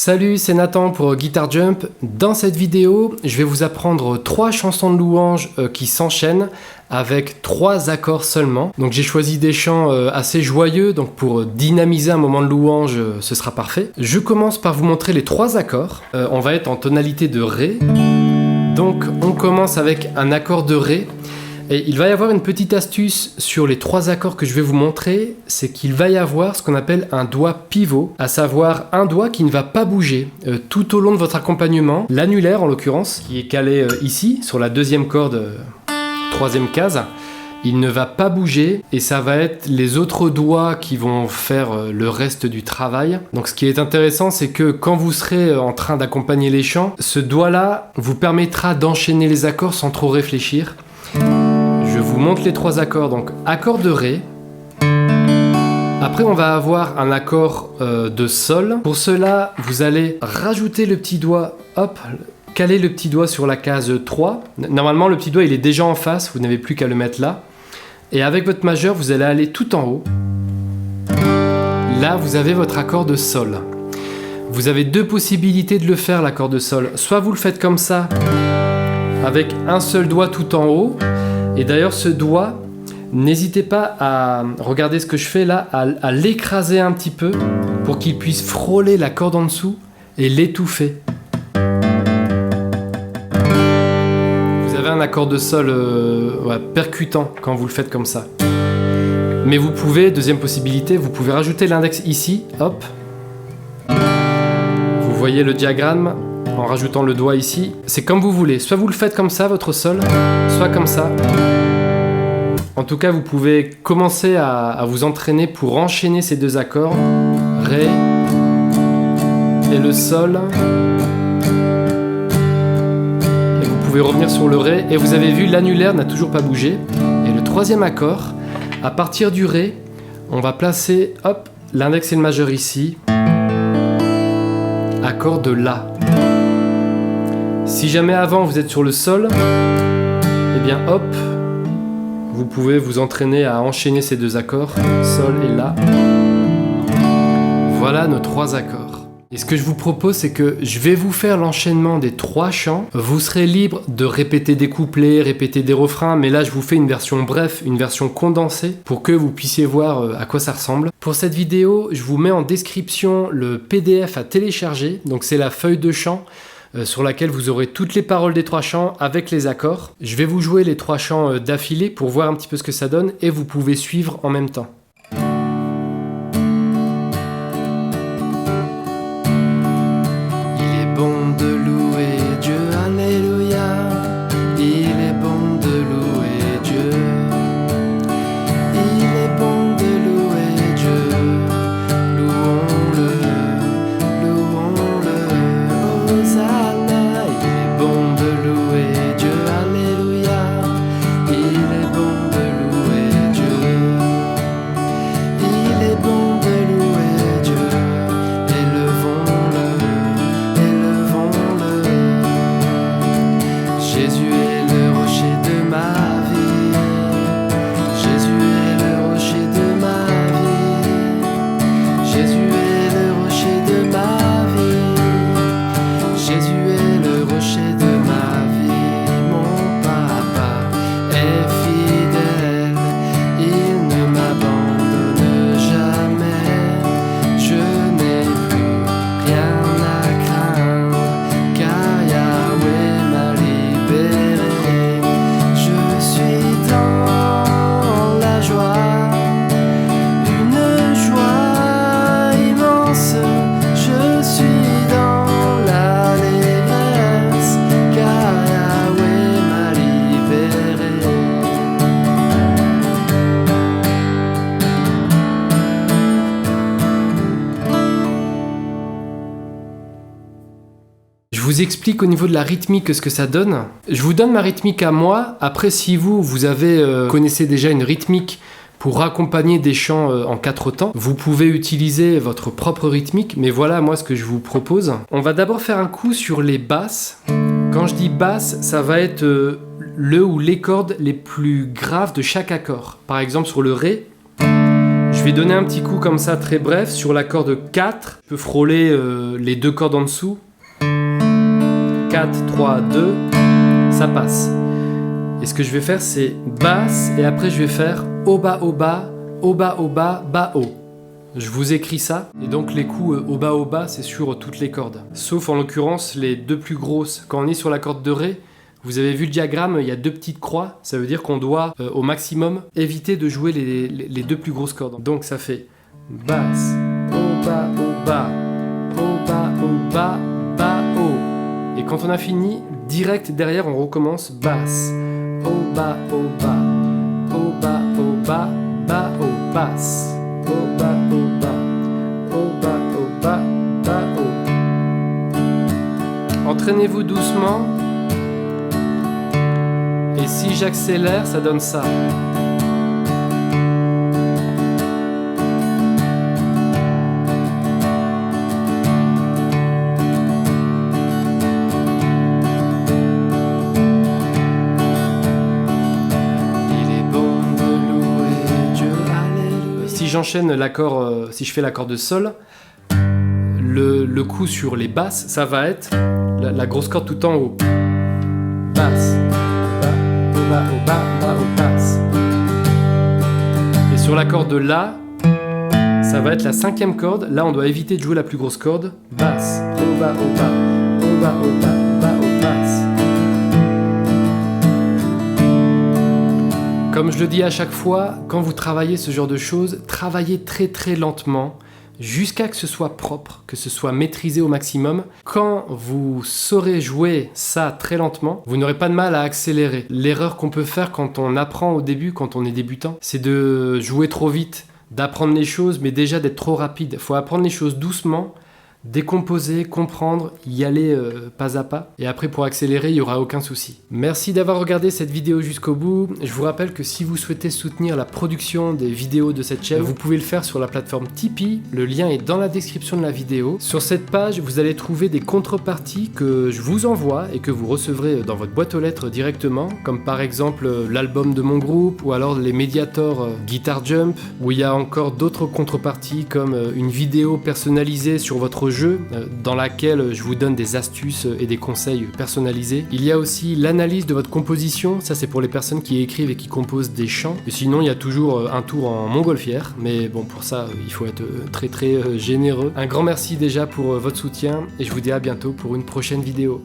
Salut, c'est Nathan pour Guitar Jump. Dans cette vidéo, je vais vous apprendre 3 chansons de louange qui s'enchaînent avec 3 accords seulement. Donc j'ai choisi des chants assez joyeux, donc pour dynamiser un moment de louange, ce sera parfait. Je commence par vous montrer les 3 accords. On va être en tonalité de Ré. Donc on commence avec un accord de Ré. Et il va y avoir une petite astuce sur les 3 accords que je vais vous montrer, c'est qu'il va y avoir ce qu'on appelle un doigt pivot, à savoir un doigt qui ne va pas bouger tout au long de votre accompagnement, l'annulaire en l'occurrence, qui est calé ici, sur la 2e corde, 3e case, il ne va pas bouger et ça va être les autres doigts qui vont faire le reste du travail. Donc ce qui est intéressant, c'est que quand vous serez en train d'accompagner les chants, ce doigt-là vous permettra d'enchaîner les accords sans trop réfléchir. Je vous montre les 3 accords, donc accord de Ré. Après on va avoir un accord de Sol. Pour cela, vous allez rajouter le petit doigt, hop, caler le petit doigt sur la case 3. Normalement le petit doigt il est déjà en face, vous n'avez plus qu'à le mettre là. Et avec votre majeur, vous allez aller tout en haut. Là vous avez votre accord de Sol. Vous avez 2 possibilités de le faire, l'accord de Sol. Soit vous le faites comme ça, avec un seul doigt tout en haut. Et d'ailleurs ce doigt, n'hésitez pas à regarder ce que je fais là, à l'écraser un petit peu pour qu'il puisse frôler la corde en dessous et l'étouffer. Vous avez un accord de Sol percutant quand vous le faites comme ça. Mais vous pouvez, deuxième possibilité, vous pouvez rajouter l'index ici, hop. Vous voyez le diagramme en rajoutant le doigt ici. C'est comme vous voulez, soit vous le faites comme ça, votre Sol, soit comme ça. En tout cas, vous pouvez commencer à vous entraîner pour enchaîner ces 2 accords, Ré et le Sol. Et vous pouvez revenir sur le Ré, et vous avez vu, l'annulaire n'a toujours pas bougé. Et le 3e accord, à partir du Ré, on va placer, hop, l'index et le majeur ici, accord de La. Si jamais avant vous êtes sur le Sol, eh bien hop, vous pouvez vous entraîner à enchaîner ces 2 accords, Sol et La. Voilà nos 3 accords. Et ce que je vous propose, c'est que je vais vous faire l'enchaînement des 3 chants. Vous serez libre de répéter des couplets, répéter des refrains, mais là je vous fais une version bref, une version condensée, pour que vous puissiez voir à quoi ça ressemble. Pour cette vidéo, je vous mets en description le PDF à télécharger, donc c'est la feuille de chant, sur laquelle vous aurez toutes les paroles des 3 chants avec les accords. Je vais vous jouer les 3 chants d'affilée pour voir un petit peu ce que ça donne et vous pouvez suivre en même temps. Il est bon de louer Dieu, alléluia. Il est bon de louer Dieu. Il est bon de louer Dieu. Louons-le, louons-le. Je vous explique au niveau de la rythmique ce que ça donne. Je vous donne ma rythmique à moi. Après, si vous connaissez déjà une rythmique pour accompagner des chants en 4 temps, vous pouvez utiliser votre propre rythmique. Mais voilà, moi, ce que je vous propose. On va d'abord faire un coup sur les basses. Quand je dis basse, ça va être le ou les cordes les plus graves de chaque accord. Par exemple, sur le Ré, je vais donner un petit coup comme ça, très bref, sur la corde 4. Je peux frôler les 2 cordes en dessous. 4, 3, 2, ça passe. Et ce que je vais faire, c'est basse, et après je vais faire haut, bas, haut, bas, haut, bas, haut, bas, bas, haut. Je vous écris ça, et donc les coups au bas, c'est sur toutes les cordes. Sauf en l'occurrence les 2 plus grosses. Quand on est sur la corde de Ré, vous avez vu le diagramme, il y a 2 petites croix, ça veut dire qu'on doit au maximum éviter de jouer les 2 plus grosses cordes. Donc ça fait basse, haut, bas, haut, bas, haut, bas, haut, bas, bas, haut. Et quand on a fini, direct derrière, on recommence basse, haut, bas, haut, bas, haut, bas, haut, bas, bas, haut, basse. Haut, bas, haut, bas, haut, bas, haut, bas, bas, haut. Entraînez-vous doucement. Et si j'accélère, ça donne ça. Si j'enchaîne l'accord, si je fais l'accord de sol, le coup sur les basses, ça va être la grosse corde tout en haut. Basse, bas, au bas, au bas, bas, au basse. Et sur l'accord de La, ça va être la 5e corde. Là, on doit éviter de jouer la plus grosse corde. Basse, au bas, au bas, au bas, au bas, bas, au basse. Comme je le dis à chaque fois, quand vous travaillez ce genre de choses, travaillez très très lentement jusqu'à ce que ce soit propre, que ce soit maîtrisé au maximum. Quand vous saurez jouer ça très lentement, vous n'aurez pas de mal à accélérer. L'erreur qu'on peut faire quand on apprend au début, quand on est débutant, c'est de jouer trop vite, d'apprendre les choses, mais déjà d'être trop rapide. Il faut apprendre les choses doucement, décomposer, comprendre, y aller pas à pas. Et après, pour accélérer, il n'y aura aucun souci. Merci d'avoir regardé cette vidéo jusqu'au bout. Je vous rappelle que si vous souhaitez soutenir la production des vidéos de cette chaîne, vous pouvez le faire sur la plateforme Tipeee. Le lien est dans la description de la vidéo. Sur cette page, vous allez trouver des contreparties que je vous envoie et que vous recevrez dans votre boîte aux lettres directement, comme par exemple l'album de mon groupe, ou alors les Mediator Guitar Jump, où il y a encore d'autres contreparties comme une vidéo personnalisée sur votre jeu, dans laquelle je vous donne des astuces et des conseils personnalisés. Il y a aussi l'analyse de votre composition, ça c'est pour les personnes qui écrivent et qui composent des chants. Et sinon il y a toujours un tour en montgolfière, mais bon, pour ça il faut être très très généreux. Un grand merci déjà pour votre soutien et je vous dis à bientôt pour une prochaine vidéo.